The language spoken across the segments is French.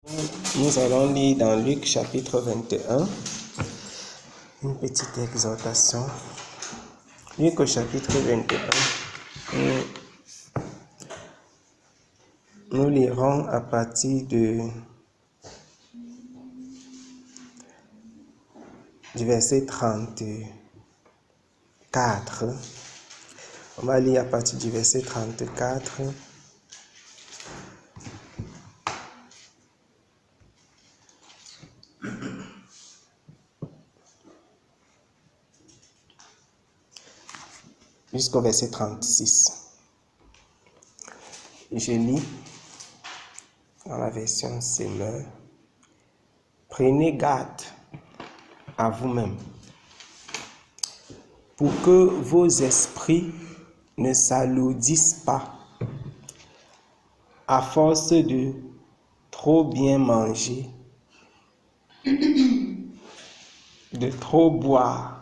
Nous allons lire dans Luc chapitre 21, une petite exhortation. Luc au chapitre 21, nous lirons à partir du verset 34. On va lire à partir du verset 34. Jusqu'au verset 36. Je lis dans la version Semeur. Prenez garde à vous-même pour que vos esprits ne s'alourdissent pas à force de trop bien manger, de trop boire.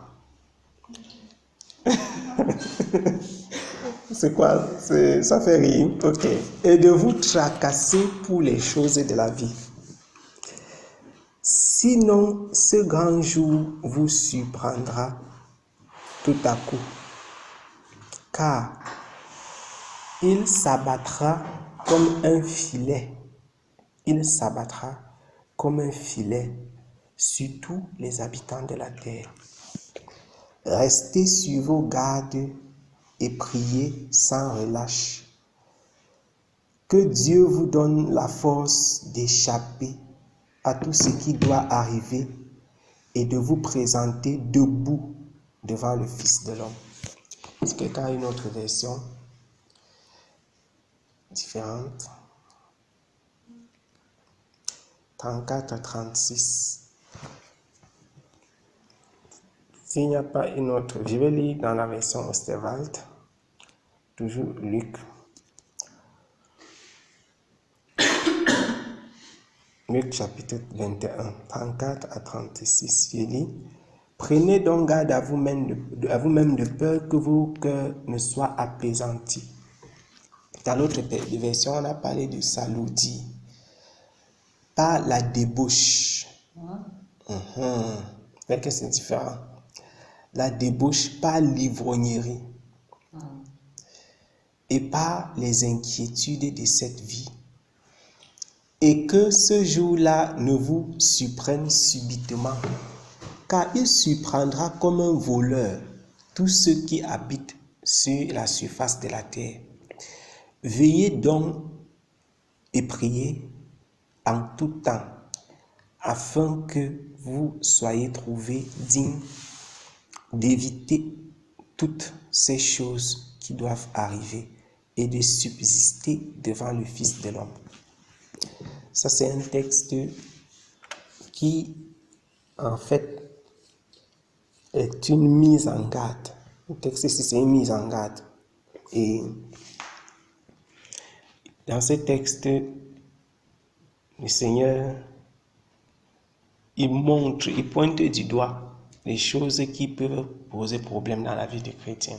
C'est quoi? Ça fait rire. Ok. Et de vous tracasser pour les choses de la vie. Sinon, ce grand jour vous surprendra tout à coup, car il s'abattra comme un filet. Il s'abattra comme un filet sur tous les habitants de la terre. Restez sur vos gardes et priez sans relâche. Que Dieu vous donne la force d'échapper à tout ce qui doit arriver et de vous présenter debout devant le Fils de l'homme. Est-ce que quelqu'un a une autre version différente? 34, 36. S'il n'y a pas une autre, je vais lire dans la version Osterwald, toujours Luc. Luc chapitre 21, 34 à 36. Je lis. Prenez donc garde à vous-même de peur que vos cœurs ne soient apaisantis. Dans l'autre version, on a parlé de s'alourdir, pas la débauche. Mais que c'est différent. La débauche, pas l'ivrognerie. Et pas les inquiétudes de cette vie. Et que ce jour-là ne vous surprenne subitement, car il surprendra comme un voleur tous ceux qui habitent sur la surface de la terre. Veillez donc et priez en tout temps, afin que vous soyez trouvés dignes d'éviter toutes ces choses qui doivent arriver et de subsister devant le Fils de l'homme. Ça, c'est un texte qui, en fait, est une mise en garde. Le texte ici, c'est une mise en garde. Et dans ce texte, le Seigneur, il pointe du doigt les choses qui peuvent poser problème dans la vie du chrétien.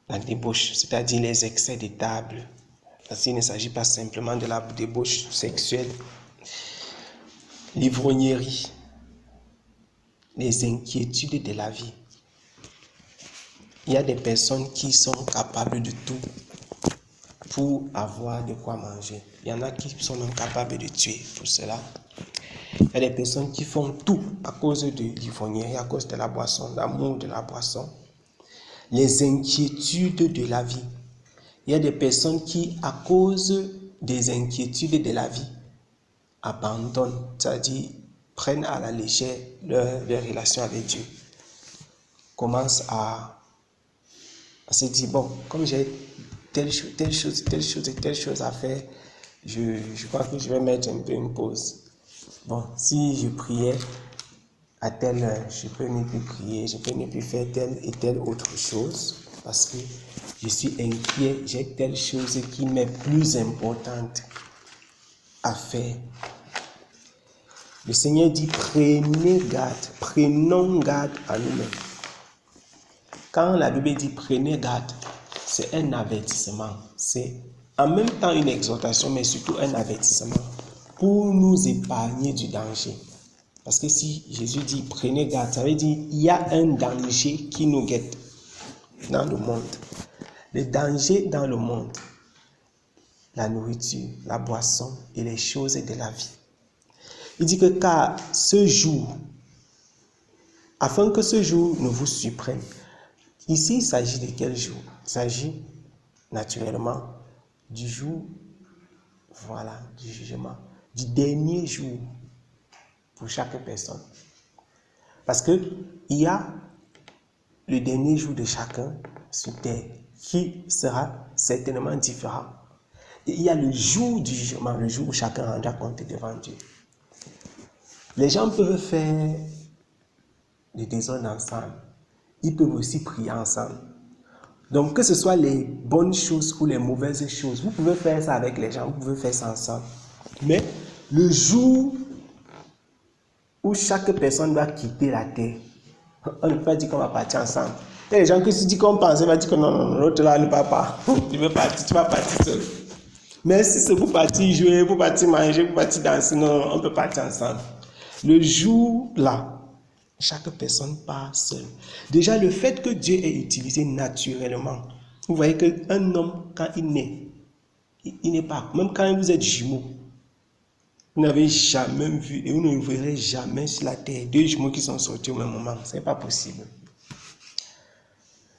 La débauche, c'est-à-dire les excès de table. Parce qu'il ne s'agit pas simplement de la débauche sexuelle. L'ivrognerie, les inquiétudes de la vie. Il y a des personnes qui sont capables de tout pour avoir de quoi manger. Il y en a qui sont même capables de tuer pour cela. Il y a des personnes qui font tout à cause de l'ivrognerie, à cause de la boisson, l'amour de la boisson. Les inquiétudes de la vie. Il y a des personnes qui, à cause des inquiétudes de la vie, abandonnent, c'est-à-dire prennent à la légère leur relation avec Dieu. Commencent à se dire, bon, comme j'ai telle chose à faire, je crois que je vais mettre un peu une pause. Bon, si je priais à telle heure, je peux ne plus prier, je peux ne plus faire telle et telle autre chose, parce que je suis inquiet, j'ai telle chose qui m'est plus importante à faire. Le Seigneur dit, prenons garde à nous-mêmes. Quand la Bible dit prenez garde, c'est un avertissement, c'est en même temps une exhortation, mais surtout un avertissement pour nous épargner du danger. Parce que si Jésus dit prenez garde, ça veut dire il y a un danger qui nous guette dans le monde. Le danger dans le monde, la nourriture, la boisson et les choses de la vie. Il dit que car ce jour, afin que ce jour ne vous surprenne. Ici, il s'agit de quel jour? Il s'agit naturellement du jour, voilà, du jugement, du dernier jour pour chaque personne. Parce que il y a le dernier jour de chacun sur terre qui sera certainement différent. Et il y a le jour du jugement, le jour où chacun rendra compte devant Dieu. Les gens peuvent faire des désordres ensemble. Ils peuvent aussi prier ensemble. Donc, que ce soit les bonnes choses ou les mauvaises choses, vous pouvez faire ça avec les gens, vous pouvez faire ça ensemble. Mais le jour où chaque personne doit quitter la terre, on ne peut pas dire qu'on va partir ensemble. Il y a des gens qui se disent qu'on pense, ils vont dire que non, l'autre là ne va pas. Tu veux partir, tu vas partir seul. Mais si c'est pour partir jouer, pour partir manger, pour partir danser, non, on peut partir ensemble. Le jour là, chaque personne part seule. Déjà, le fait que Dieu ait utilisé naturellement, vous voyez qu'un homme, quand il naît, il n'est pas, même quand vous êtes jumeaux, vous n'avez jamais vu et vous ne verrez jamais sur la terre deux jumeaux qui sont sortis au même moment. Ce n'est pas possible.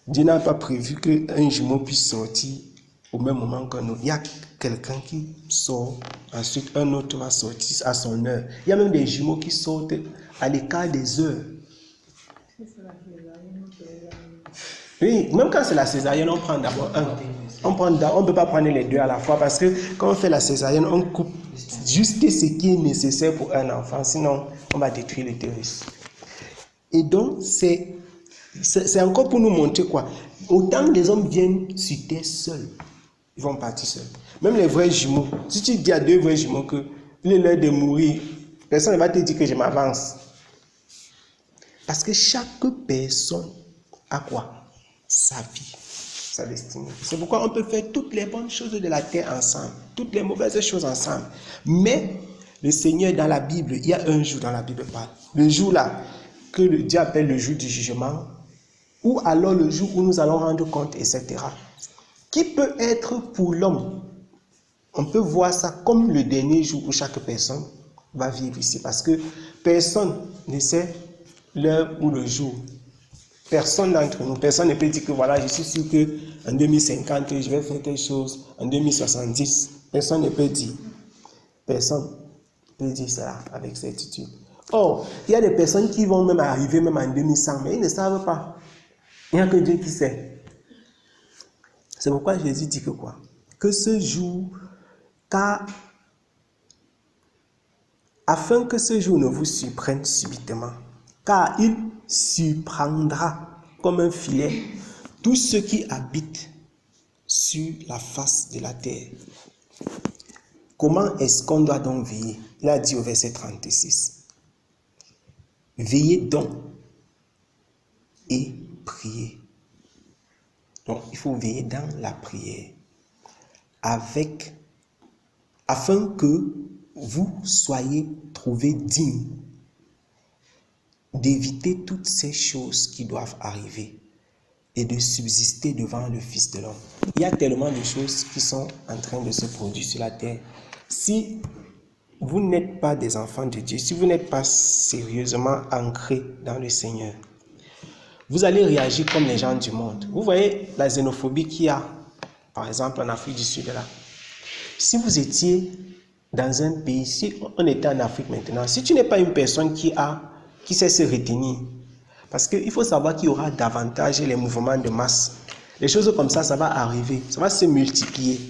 Dieu n'a pas prévu qu'un jumeau puisse sortir au même moment qu'un autre. Il y a quelqu'un qui sort, ensuite un autre va sortir à son heure. Il y a même des jumeaux qui sortent à l'écart des heures. Oui, même quand c'est la césarienne, on prend d'abord un. On ne peut pas prendre les deux à la fois parce que quand on fait la césarienne, on coupe juste ce qui est nécessaire pour un enfant. Sinon, on va détruire l'utérus. Et donc, c'est encore pour nous montrer quoi. Autant les hommes viennent sur terre seuls, ils vont partir seuls. Même les vrais jumeaux. Si tu dis à deux vrais jumeaux qu'il est l'heure de mourir, personne ne va te dire que je m'avance. Parce que chaque personne a quoi? Sa vie, sa destinée. C'est pourquoi on peut faire toutes les bonnes choses de la terre ensemble, toutes les mauvaises choses ensemble. Mais le Seigneur, dans la Bible, il y a un jour dans la Bible, le jour là, que le Dieu appelle le jour du jugement, ou alors le jour où nous allons rendre compte, etc. Qui peut être pour l'homme? On peut voir ça comme le dernier jour où chaque personne va vivre ici. Parce que personne ne sait l'heure ou le jour. Personne d'entre nous, personne ne peut dire que voilà, je suis sûr qu'en 2050, je vais faire quelque chose, en 2070. Personne ne peut dire. Personne ne peut dire cela avec certitude. Or, il y a des personnes qui vont même arriver même en 2100, mais ils ne savent pas. Il n'y a que Dieu qui sait. C'est pourquoi Jésus dit que quoi? Que ce jour, afin que ce jour ne vous surprenne subitement, car il surprendra comme un filet tous ceux qui habitent sur la face de la terre. Comment est-ce qu'on doit donc veiller? Il a dit au verset 36. Veillez donc et priez. Donc, il faut veiller dans la prière afin que vous soyez trouvés dignes d'éviter toutes ces choses qui doivent arriver et de subsister devant le Fils de l'homme. Il y a tellement de choses qui sont en train de se produire sur la terre. Si vous n'êtes pas des enfants de Dieu, si vous n'êtes pas sérieusement ancrés dans le Seigneur, vous allez réagir comme les gens du monde. Vous voyez la xénophobie qu'il y a, par exemple en Afrique du Sud là. Si vous étiez dans un pays, si on était en Afrique maintenant, si tu n'es pas une personne qui sait se retenir, parce qu'il faut savoir qu'il y aura davantage les mouvements de masse. Les choses comme ça va arriver, ça va se multiplier.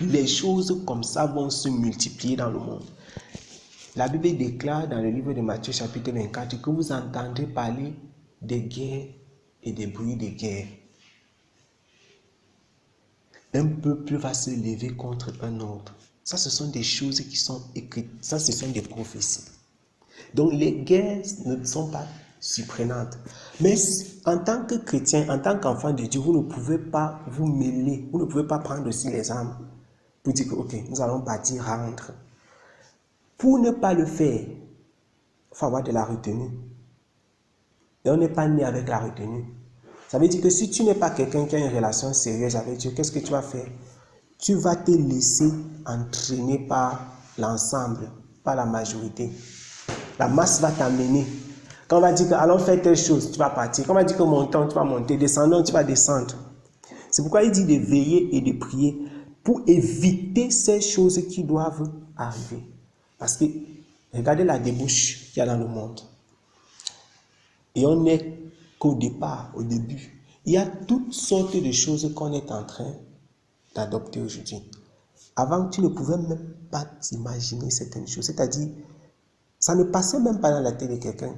Les choses comme ça vont se multiplier dans le monde. La Bible déclare dans le livre de Matthieu chapitre 24 que vous entendrez parler des guerres et des bruits de guerre. Un peuple va se lever contre un autre. Ça, ce sont des choses qui sont écrites. Ça, ce sont des prophéties. Donc, les guerres ne sont pas surprenante. Mais en tant que chrétien, en tant qu'enfant de Dieu, vous ne pouvez pas vous mêler, vous ne pouvez pas prendre aussi les armes pour dire que, ok, nous allons bâtir entre. Pour ne pas le faire, il faut avoir de la retenue. Et on n'est pas né avec la retenue. Ça veut dire que si tu n'es pas quelqu'un qui a une relation sérieuse avec Dieu, qu'est-ce que tu vas faire? Tu vas te laisser entraîner par l'ensemble, par la majorité. La masse va t'amener. Quand on va dire que allons faire telle chose, tu vas partir. Quand on va dire que montons, tu vas monter. Descendons, tu vas descendre. C'est pourquoi il dit de veiller et de prier pour éviter ces choses qui doivent arriver. Parce que regardez la débauche qu'il y a dans le monde. Et on n'est qu'au départ, au début. Il y a toutes sortes de choses qu'on est en train d'adopter aujourd'hui. Avant, tu ne pouvais même pas t'imaginer certaines choses. C'est-à-dire, ça ne passait même pas dans la tête de quelqu'un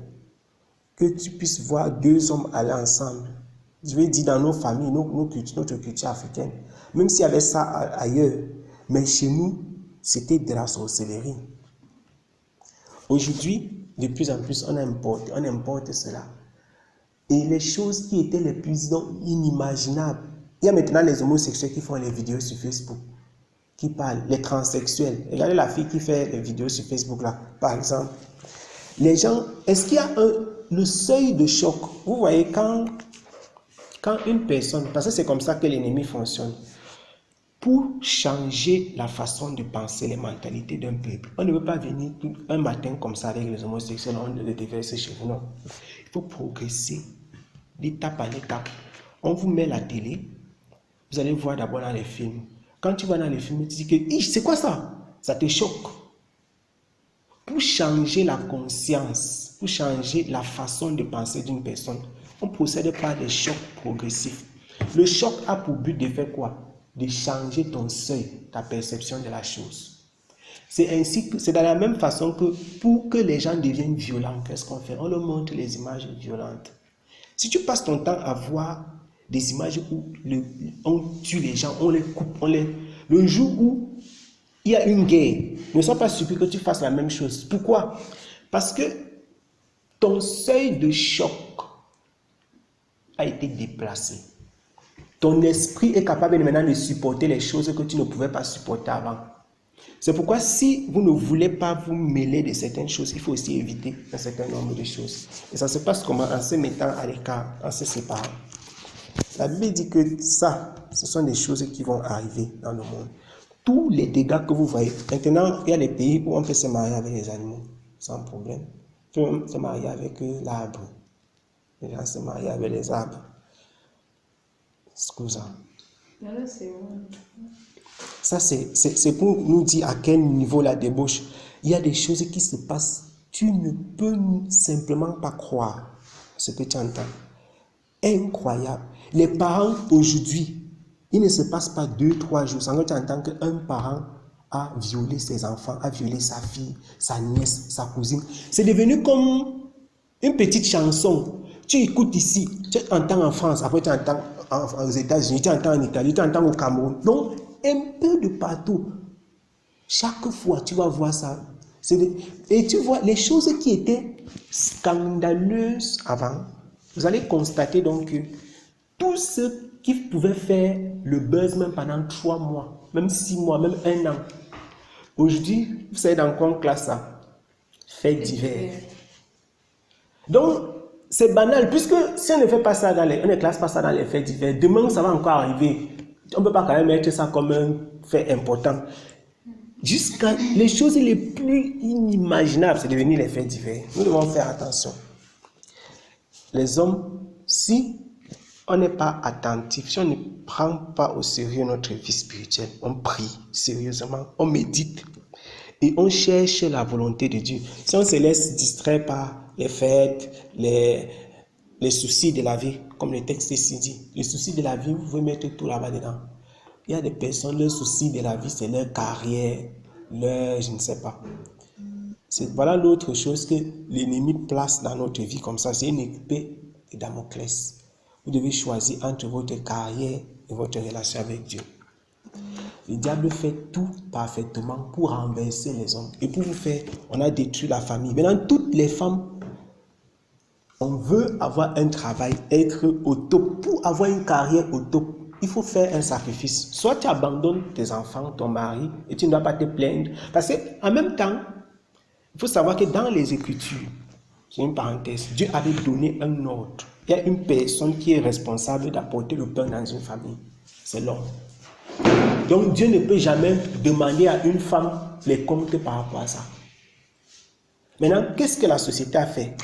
que tu puisses voir deux hommes aller ensemble. Je vais dire dans nos familles, notre culture africaine. Même s'il y avait ça ailleurs. Mais chez nous, c'était de la sorcellerie. Aujourd'hui, de plus en plus, on importe cela. Et les choses qui étaient les plus inimaginables. Il y a maintenant les homosexuels qui font les vidéos sur Facebook, qui parlent, les transsexuels. Regardez la fille qui fait les vidéos sur Facebook là, par exemple. Les gens, est-ce qu'il y a le seuil de choc? Vous voyez, quand une personne, parce que c'est comme ça que l'ennemi fonctionne, pour changer la façon de penser, les mentalités d'un peuple, on ne veut pas venir un matin comme ça avec les homosexuels, on les déverse chez vous, non. Il faut progresser d'étape en étape. On vous met la télé, vous allez voir d'abord dans les films. Quand tu vas dans les films, tu dis que c'est quoi ça? Ça te choque. Pour changer la conscience, pour changer la façon de penser d'une personne, on procède par des chocs progressifs. Le choc a pour but de faire quoi? De changer ton seuil, ta perception de la chose. C'est de la même façon que pour que les gens deviennent violents, qu'est-ce qu'on fait? On leur montre les images violentes. Si tu passes ton temps à voir des images où on tue les gens, on les coupe, le jour où il y a une guerre, ne sois pas surpris que tu fasses la même chose. Pourquoi? Parce que ton seuil de choc a été déplacé. Ton esprit est capable maintenant de supporter les choses que tu ne pouvais pas supporter avant. C'est pourquoi si vous ne voulez pas vous mêler de certaines choses, il faut aussi éviter un certain nombre de choses. Et ça se passe comment? En se mettant à l'écart, en se séparant. La Bible dit que ça, ce sont des choses qui vont arriver dans le monde. Tous les dégâts que vous voyez. Maintenant, il y a des pays où on peut se marier avec les animaux, sans problème. On peut se marier avec l'arbre. Les gens se marient avec les arbres. Scusa. Ça, c'est pour nous dire à quel niveau la débauche. Il y a des choses qui se passent. Tu ne peux simplement pas croire ce que tu entends. Incroyable. Les parents aujourd'hui, il ne se passe pas 2-3 jours sans que tu entends qu'un parent a violé ses enfants, a violé sa fille, sa nièce, sa cousine. C'est devenu comme une petite chanson. Tu écoutes ici, tu entends en France, après tu entends aux États-Unis, tu entends en Italie, tu entends au Cameroun. Donc, un peu de partout. Chaque fois, tu vas voir ça. Et tu vois, les choses qui étaient scandaleuses avant, vous allez constater donc que tout ce qui pouvait faire le buzz même pendant 3 mois, même 6 mois, même 1 an, aujourd'hui, vous savez dans quoi on classe ça? Faits divers. Donc, c'est banal, puisque si on ne fait pas ça on ne classe pas ça dans les faits divers, demain ça va encore arriver. On ne peut pas quand même mettre ça comme un fait important. Jusqu'à les choses les plus inimaginables, c'est devenu les faits divers. Nous devons faire attention. Les hommes, si on n'est pas attentif, si on ne prend pas au sérieux notre vie spirituelle, on prie sérieusement, on médite et on cherche la volonté de Dieu. Si on se laisse distraire par les fêtes, les soucis de la vie, comme le texte ici dit, les soucis de la vie, vous pouvez mettre tout là-bas dedans. Il y a des personnes, leurs soucis de la vie, c'est leur carrière, je ne sais pas. Voilà l'autre chose que l'ennemi place dans notre vie comme ça, c'est une épée de Damoclès. Vous devez choisir entre votre carrière et votre relation avec Dieu. Le diable fait tout parfaitement pour renverser les hommes. Et pour vous faire, on a détruit la famille. Maintenant, toutes les femmes On veut avoir un travail, être au top. Pour avoir une carrière au top, il faut faire un sacrifice. Soit tu abandonnes tes enfants, ton mari, et tu ne dois pas te plaindre. Parce qu'en même temps, il faut savoir que dans les Écritures, c'est une parenthèse, Dieu avait donné un ordre. Il y a une personne qui est responsable d'apporter le pain dans une famille. C'est l'homme. Donc Dieu ne peut jamais demander à une femme les comptes par rapport à ça. Maintenant, qu'est-ce que la société a fait?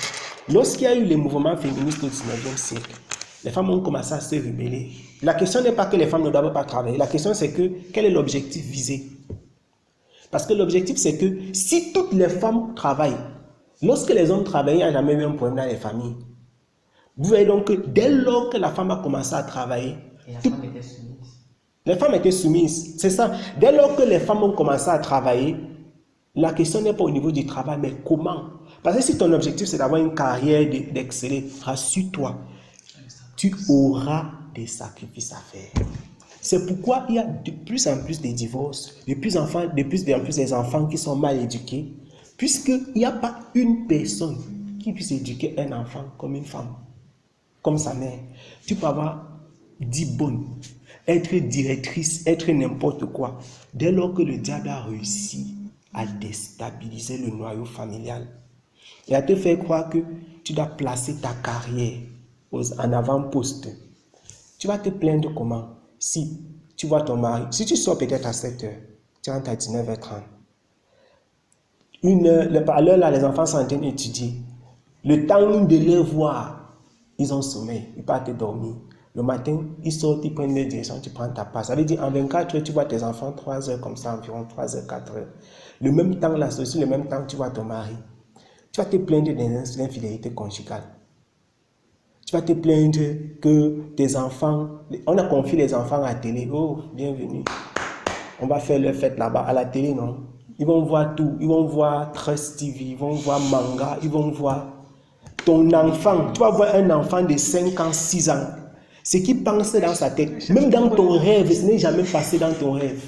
Lorsqu'il y a eu les mouvements féministes au 19e siècle, les femmes ont commencé à se rebeller. La question n'est pas que les femmes ne doivent pas travailler. La question c'est que quel est l'objectif visé? Parce que l'objectif c'est que si toutes les femmes travaillent, lorsque les hommes travaillent, il n'y a jamais eu un problème dans les familles. Vous voyez donc que dès lors que la femme a commencé à travailler, les femmes étaient soumises. C'est ça. Dès lors que les femmes ont commencé à travailler, la question n'est pas au niveau du travail, mais comment? Parce que si ton objectif c'est d'avoir une carrière, d'exceller, rassure-toi, tu auras des sacrifices à faire. C'est pourquoi il y a de plus en plus de divorces, de plus en plus des enfants qui sont mal éduqués, puisqu'il n'y a pas une personne qui puisse éduquer un enfant comme une femme, comme sa mère. Tu peux avoir 10 bonnes, être directrice, être n'importe quoi. Dès lors que le diable a réussi à déstabiliser le noyau familial et à te faire croire que tu dois placer ta carrière en avant-poste, tu vas te plaindre comment? Si tu vois ton mari, si tu sors peut-être à 7h, tu rentres à 19h30. À l'heure là, les enfants sont en train d'étudier. Le temps de les voir, ils ont sommeil, ils partent dormir. Le matin, ils sortent, ils prennent leur direction, tu prends ta passe. Ça veut dire en 24 heures, tu vois tes enfants 3 heures comme ça, environ 3 heures, 4 heures. Le même temps, là, c'est aussi le même temps que tu vois ton mari. Tu vas te plaindre des infidélités conjugales. Tu vas te plaindre que tes enfants, on a confié les enfants à la télé. Oh, bienvenue. On va faire leur fête là-bas. À la télé, non. Ils vont voir tout. Ils vont voir Trust TV, ils vont voir manga, ils vont voir ton enfant. Tu vas voir un enfant de 5 ans, 6 ans. Ce qui pense dans sa tête, même dans ton rêve, ce n'est jamais passé dans ton rêve.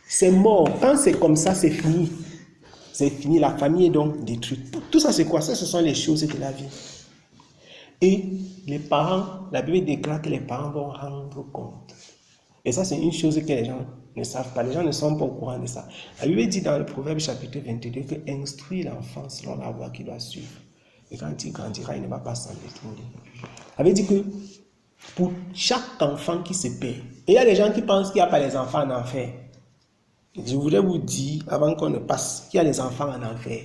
C'est mort. Quand c'est comme ça, c'est fini. C'est fini. La famille est donc détruite. Tout ça, c'est quoi? Ça, ce sont les choses de la vie. Et les parents, la Bible déclare que les parents vont rendre compte. Et ça, c'est une chose que les gens ne savent pas. Les gens ne sont pas au courant de ça. La Bible dit dans le Proverbe chapitre 22 que instruit l'enfant selon la voie qu'il doit suivre. Et quand il grandira, il ne va pas s'en détourner. La Bible dit que pour chaque enfant qui se perd, et il y a des gens qui pensent qu'il n'y a pas les enfants en enfer. Je voudrais vous dire, avant qu'on ne passe, qu'il y a les enfants en enfer.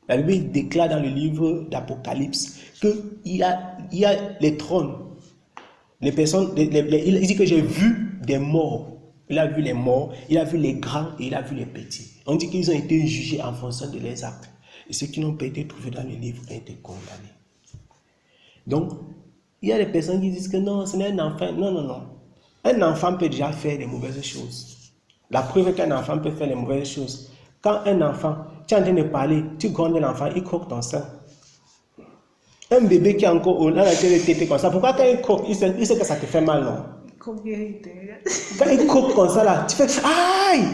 La Bible déclare dans le livre d'Apocalypse qu'il y a les trônes. Les personnes, il dit que j'ai vu des morts. Il a vu les morts, il a vu les grands et il a vu les petits. On dit qu'ils ont été jugés en fonction de leurs actes. Et ceux qui n'ont pas été trouvés dans le livre ont été condamnés. Donc, il y a des personnes qui disent que non, ce n'est un enfant. Non, non, non. Un enfant peut déjà faire des mauvaises choses. La preuve qu'un enfant peut faire les mauvaises choses. Quand un enfant, tu es en train de parler, tu grondes l'enfant, il croque ton sein. Un bébé qui est encore au dans la tête comme ça, pourquoi quand il croque, il sait que ça te fait mal, non? Quand il croque comme ça, là, tu fais aïe!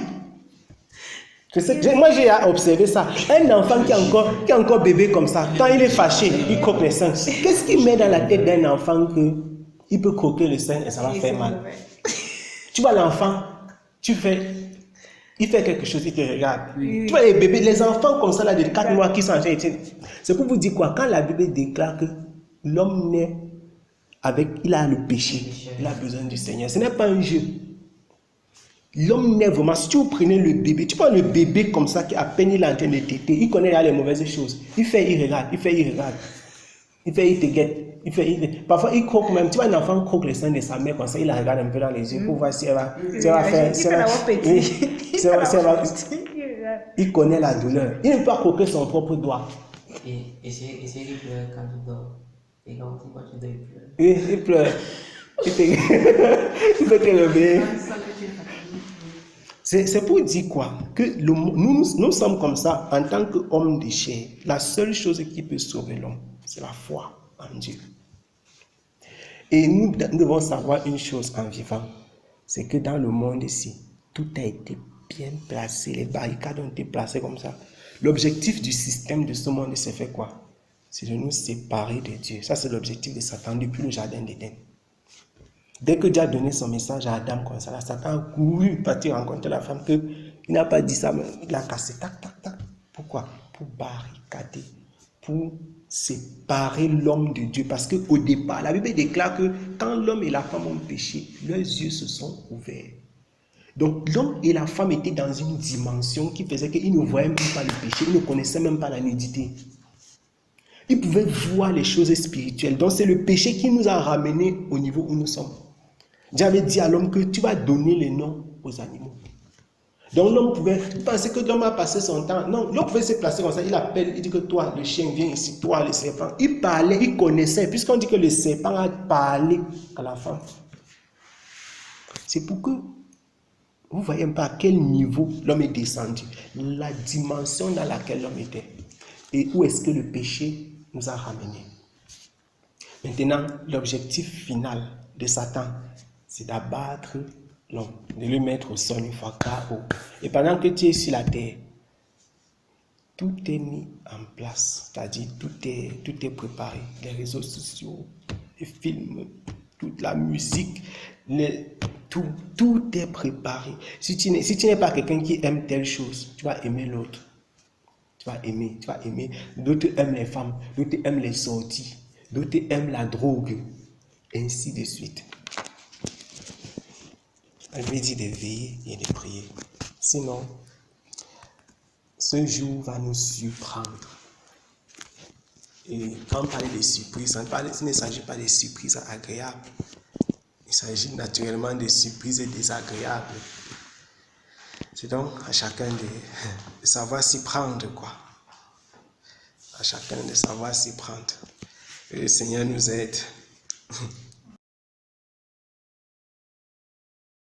Moi, j'ai observé ça. Un enfant qui est encore bébé comme ça, quand il est fâché, il croque les seins. Qu'est-ce qui met dans la tête d'un enfant qu'il peut croquer le sein et ça va faire mal? Tu vois l'enfant, il fait quelque chose, il te regarde. Oui. Tu vois les bébés, les enfants comme ça, là, de 4 mois qui sont en train de... C'est pour vous dire quoi? Quand la Bible déclare que l'homme naît il a le péché, il a besoin du Seigneur. Ce n'est pas un jeu. L'homme naît vraiment. Si tu prenez le bébé, tu vois le bébé comme ça, qui à peine il est en train de téter, il connaît les mauvaises choses. Il regarde. Il te guette. Parfois, il croque même. Tu vois, un enfant croque le sein de sa mère comme ça, il la regarde un peu dans les yeux pour voir si elle va faire. Il connaît la douleur. Il ne peut pas croquer son propre doigt. Et c'est qu'il pleure quand tu dors. Et quand tu dors, il pleure. Il pleure. Il peut te lever. C'est pour dire quoi? Que nous sommes comme ça en tant qu'hommes de chair. La seule chose qui peut sauver l'homme, c'est la foi en Dieu. Et nous devons savoir une chose en vivant, c'est que dans le monde ici, tout a été bien placé, les barricades ont été placées comme ça. L'objectif du système de ce monde, c'est fait quoi? C'est de nous séparer de Dieu. Ça, c'est l'objectif de Satan depuis le jardin d'Éden. Dès que Dieu a donné son message à Adam comme ça, Satan a couru partir rencontrer la femme que il n'a pas dit ça, mais il a cassé. Tac, tac, tac. Pourquoi? Pour barricader, pour séparer l'homme de Dieu. Parce qu'au départ, la Bible déclare que quand l'homme et la femme ont péché, leurs yeux se sont ouverts. Donc l'homme et la femme étaient dans une dimension qui faisait qu'ils ne voyaient même pas le péché, ils ne connaissaient même pas la nudité. Ils pouvaient voir les choses spirituelles. Donc c'est le péché qui nous a ramenés au niveau où nous sommes. Dieu avait dit à l'homme que tu vas donner les noms aux animaux. Donc l'homme pouvait penser que l'homme a passé son temps. Non, l'homme pouvait se placer comme ça. Il appelle, il dit que toi, le chien, viens ici, toi, le serpent. Il parlait, il connaissait. Puisqu'on dit que le serpent a parlé à la femme. C'est pour que vous voyez un peu à quel niveau l'homme est descendu. La dimension dans laquelle l'homme était. Et où est-ce que le péché nous a ramenés. Maintenant, l'objectif final de Satan, c'est d'abattre l'homme, de le mettre au sol une fois KO. Et pendant que tu es sur la terre, tout est mis en place, c'est-à-dire tout est préparé. Les réseaux sociaux, les films, toute la musique, tout est préparé. Si tu n'es pas quelqu'un qui aime telle chose, tu vas aimer l'autre. Tu vas aimer. D'autres aiment les femmes, d'autres aiment les sorties, d'autres aiment la drogue, ainsi de suite. Elle me dit de veiller et de prier. Sinon, ce jour va nous surprendre. Et quand on parle de surprises, il ne s'agit pas de surprises agréables. Il s'agit naturellement de surprises désagréables. C'est donc à chacun de savoir s'y prendre, quoi. À chacun de savoir s'y prendre. Que le Seigneur nous aide.